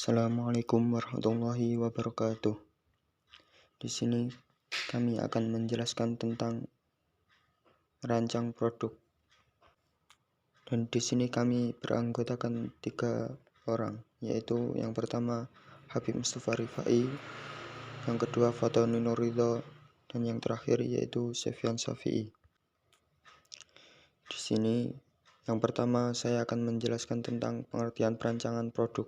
Assalamualaikum warahmatullahi wabarakatuh. Di sini kami akan menjelaskan tentang merancang produk. Dan di sini kami beranggotakan 3 orang, yaitu yang pertama Habib Mustafa Rifai, yang kedua Fatoni Nurridho, dan yang terakhir yaitu Sefyan Syafi'i. Di sini yang pertama saya akan menjelaskan tentang pengertian perancangan produk.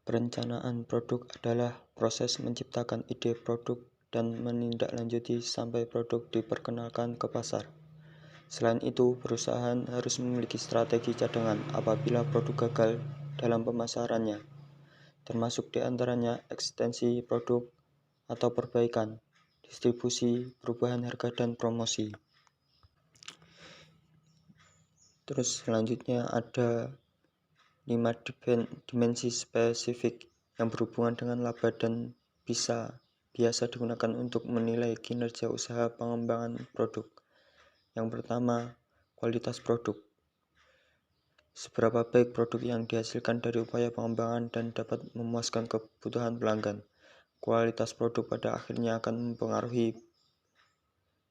Perencanaan produk adalah proses menciptakan ide produk dan menindaklanjuti sampai produk diperkenalkan ke pasar. Selain itu, perusahaan harus memiliki strategi cadangan apabila produk gagal dalam pemasarannya, termasuk diantaranya ekstensi produk atau perbaikan, distribusi, perubahan harga, dan promosi. Terus selanjutnya ada 5 dimensi spesifik yang berhubungan dengan laba dan biasa digunakan untuk menilai kinerja usaha pengembangan produk. Yang pertama, kualitas produk. Seberapa baik produk yang dihasilkan dari upaya pengembangan dan dapat memuaskan kebutuhan pelanggan. Kualitas produk pada akhirnya akan mempengaruhi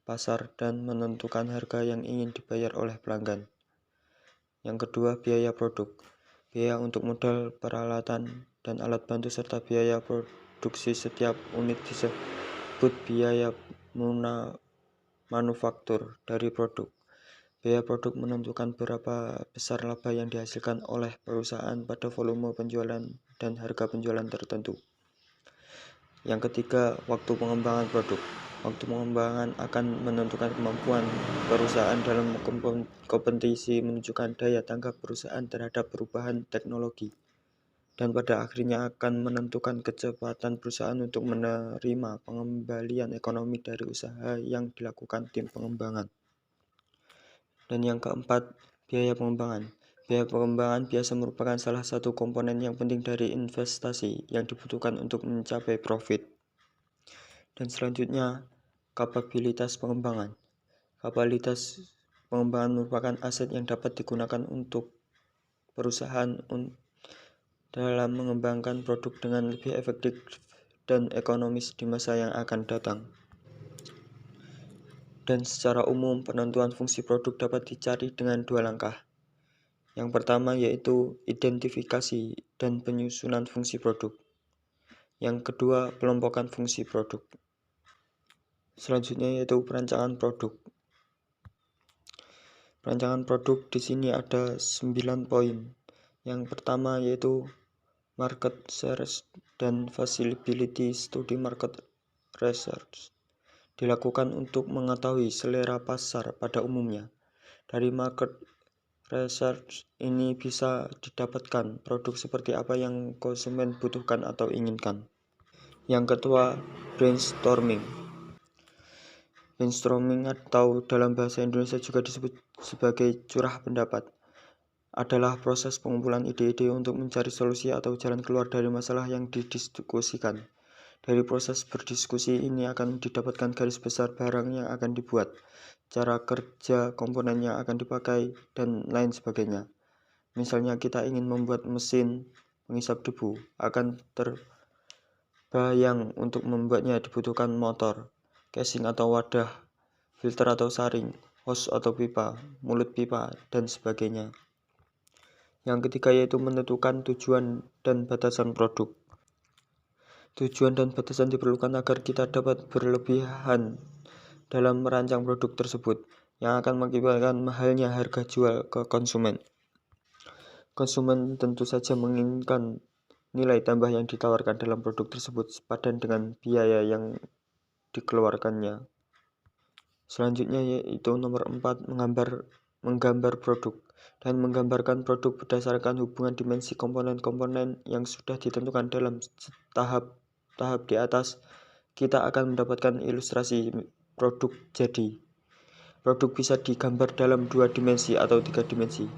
pasar dan menentukan harga yang ingin dibayar oleh pelanggan. Yang kedua, biaya produk. Biaya untuk modal, peralatan, dan alat bantu serta biaya produksi setiap unit disebut biaya manufaktur dari produk. Biaya produk menentukan berapa besar laba yang dihasilkan oleh perusahaan pada volume penjualan dan harga penjualan tertentu. Yang ketiga, waktu pengembangan produk. Waktu pengembangan akan menentukan kemampuan perusahaan dalam kompetisi, menunjukkan daya tanggap perusahaan terhadap perubahan teknologi, dan pada akhirnya akan menentukan kecepatan perusahaan untuk menerima pengembalian ekonomi dari usaha yang dilakukan tim pengembangan. Dan yang keempat, biaya pengembangan. Biaya pengembangan biasa merupakan salah satu komponen yang penting dari investasi yang dibutuhkan untuk mencapai profit. Dan selanjutnya, kapabilitas pengembangan. Kapabilitas pengembangan merupakan aset yang dapat digunakan untuk perusahaan dalam mengembangkan produk dengan lebih efektif dan ekonomis di masa yang akan datang. Dan secara umum, penentuan fungsi produk dapat dicari dengan 2 langkah. Yang pertama yaitu identifikasi dan penyusunan fungsi produk. Yang kedua, pelompokan fungsi produk. Selanjutnya yaitu perancangan produk. Perancangan produk di sini ada 9 poin. Yang pertama yaitu market research dan feasibility study. Market research dilakukan untuk mengetahui selera pasar pada umumnya. Dari market research ini bisa didapatkan produk seperti apa yang konsumen butuhkan atau inginkan. Yang kedua, brainstorming. Brainstorming atau dalam bahasa Indonesia juga disebut sebagai curah pendapat adalah proses pengumpulan ide-ide untuk mencari solusi atau jalan keluar dari masalah yang didiskusikan. Dari proses berdiskusi ini akan didapatkan garis besar barang yang akan dibuat, cara kerja komponen yang akan dipakai, dan lain sebagainya. Misalnya kita ingin membuat mesin penghisap debu, akan terbayang untuk membuatnya dibutuhkan motor, casing atau wadah, filter atau saring, hose atau pipa, mulut pipa, dan sebagainya. Yang ketiga yaitu menentukan tujuan dan batasan produk. Tujuan dan batasan diperlukan agar kita dapat berlebihan dalam merancang produk tersebut, yang akan mengakibatkan mahalnya harga jual ke konsumen. Konsumen tentu saja menginginkan nilai tambah yang ditawarkan dalam produk tersebut sepadan dengan biaya yang dikeluarkannya. Selanjutnya yaitu nomor 4, menggambar produk dan menggambarkan produk berdasarkan hubungan dimensi komponen-komponen yang sudah ditentukan dalam tahap di atas. Kita akan mendapatkan ilustrasi produk jadi. Produk bisa digambar dalam 2 dimensi atau 3 dimensi.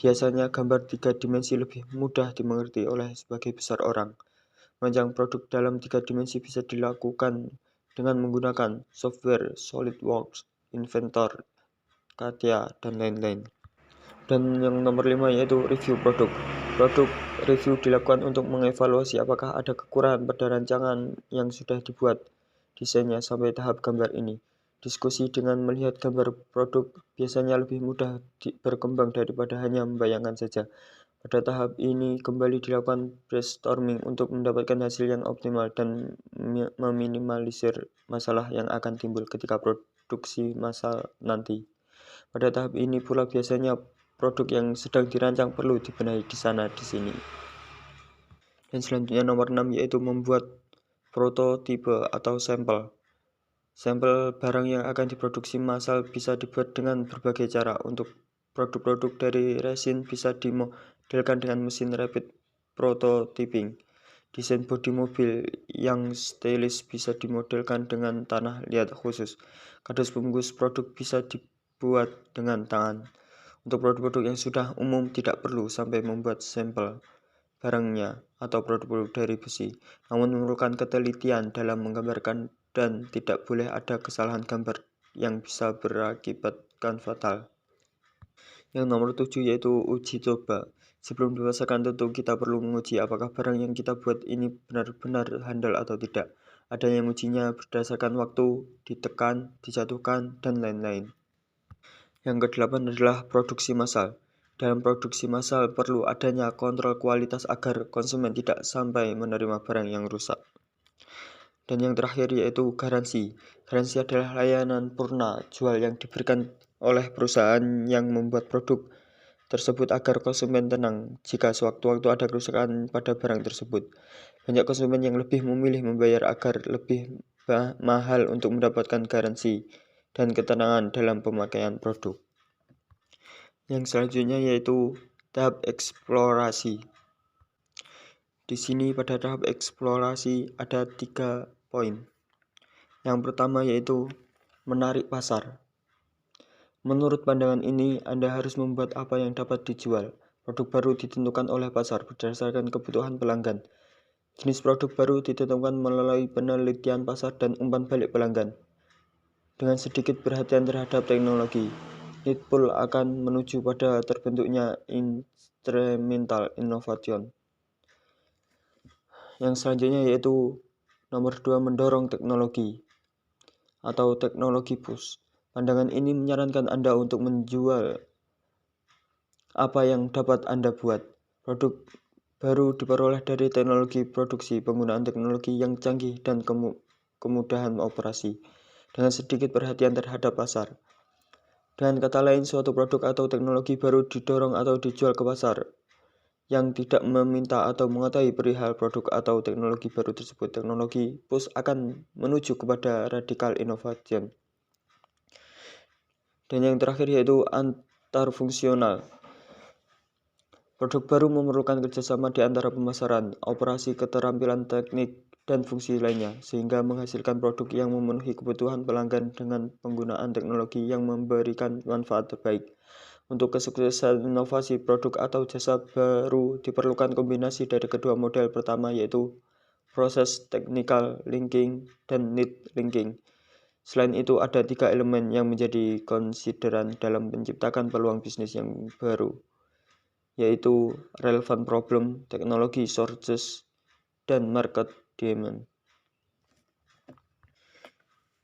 Biasanya gambar 3 dimensi lebih mudah dimengerti oleh sebagian besar orang. Merancang produk dalam 3 dimensi bisa dilakukan dengan menggunakan software SolidWorks, Inventor, CATIA, dan lain-lain. Dan yang nomor 5 yaitu review produk. Produk review dilakukan untuk mengevaluasi apakah ada kekurangan pada rancangan yang sudah dibuat desainnya sampai tahap gambar ini. Diskusi dengan melihat gambar produk biasanya lebih mudah berkembang daripada hanya membayangkan saja. Pada tahap ini kembali dilakukan brainstorming untuk mendapatkan hasil yang optimal dan meminimalisir masalah yang akan timbul ketika produksi massal nanti. Pada tahap ini pula biasanya produk yang sedang dirancang perlu dibenahi di sana di sini. Dan selanjutnya nomor 6 yaitu membuat prototipe atau sampel. Sampel barang yang akan diproduksi massal bisa dibuat dengan berbagai cara. Untuk produk-produk dari resin bisa dimodelkan dengan mesin rapid prototyping. Desain bodi mobil yang stylish bisa dimodelkan dengan tanah liat khusus. Kardus pembungkus produk bisa dibuat dengan tangan. Untuk produk-produk yang sudah umum tidak perlu sampai membuat sampel barangnya atau produk-produk dari besi, namun memerlukan ketelitian dalam menggambarkan dan tidak boleh ada kesalahan gambar yang bisa berakibatkan fatal. Yang nomor 7 yaitu uji coba. Sebelum dipasarkan tentu kita perlu menguji apakah barang yang kita buat ini benar-benar handal atau tidak. Ada yang ujinya berdasarkan waktu, ditekan, dijatuhkan, dan lain-lain. Yang ke-8 adalah produksi massal. Dalam produksi massal perlu adanya kontrol kualitas agar konsumen tidak sampai menerima barang yang rusak. Dan yang terakhir yaitu garansi. Garansi adalah layanan purna jual yang diberikan oleh perusahaan yang membuat produk tersebut agar konsumen tenang jika sewaktu-waktu ada kerusakan pada barang tersebut. Banyak konsumen yang lebih memilih membayar agar lebih mahal untuk mendapatkan garansi dan ketenangan dalam pemakaian produk. Yang selanjutnya yaitu tahap eksplorasi. Di sini pada tahap eksplorasi ada 3 poin. Yang pertama yaitu menarik pasar. Menurut pandangan ini, Anda harus membuat apa yang dapat dijual. Produk baru ditentukan oleh pasar berdasarkan kebutuhan pelanggan. Jenis produk baru ditentukan melalui penelitian pasar dan umpan balik pelanggan. Dengan sedikit perhatian terhadap teknologi, need pull akan menuju pada terbentuknya incremental innovation. Yang selanjutnya yaitu nomor 2 mendorong teknologi atau teknologi push. Pandangan ini menyarankan Anda untuk menjual apa yang dapat Anda buat. Produk baru diperoleh dari teknologi produksi, penggunaan teknologi yang canggih dan kemudahan operasi. Dengan sedikit perhatian terhadap pasar. Dengan kata lain, suatu produk atau teknologi baru didorong atau dijual ke pasar yang tidak meminta atau mengetahui perihal produk atau teknologi baru tersebut. Teknologi push akan menuju kepada radical innovation. Dan yang terakhir yaitu antarfungsional. Produk baru memerlukan kerjasama di antara pemasaran, operasi, keterampilan teknik, dan fungsi lainnya, sehingga menghasilkan produk yang memenuhi kebutuhan pelanggan dengan penggunaan teknologi yang memberikan manfaat terbaik. Untuk kesuksesan inovasi produk atau jasa baru diperlukan kombinasi dari kedua model pertama yaitu proses technical linking dan need linking. Selain itu ada 3 elemen yang menjadi konsideran dalam menciptakan peluang bisnis yang baru, yaitu relevant problem, technology shortages, dan market demand.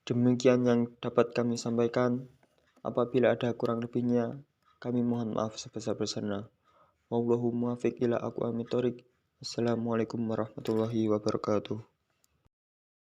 Demikian yang dapat kami sampaikan. Apabila ada kurang lebihnya, kami mohon maaf sebesar-besarnya. Wallahu muwaffiq ila aqwamit thoriq. Assalamualaikum warahmatullahi wabarakatuh.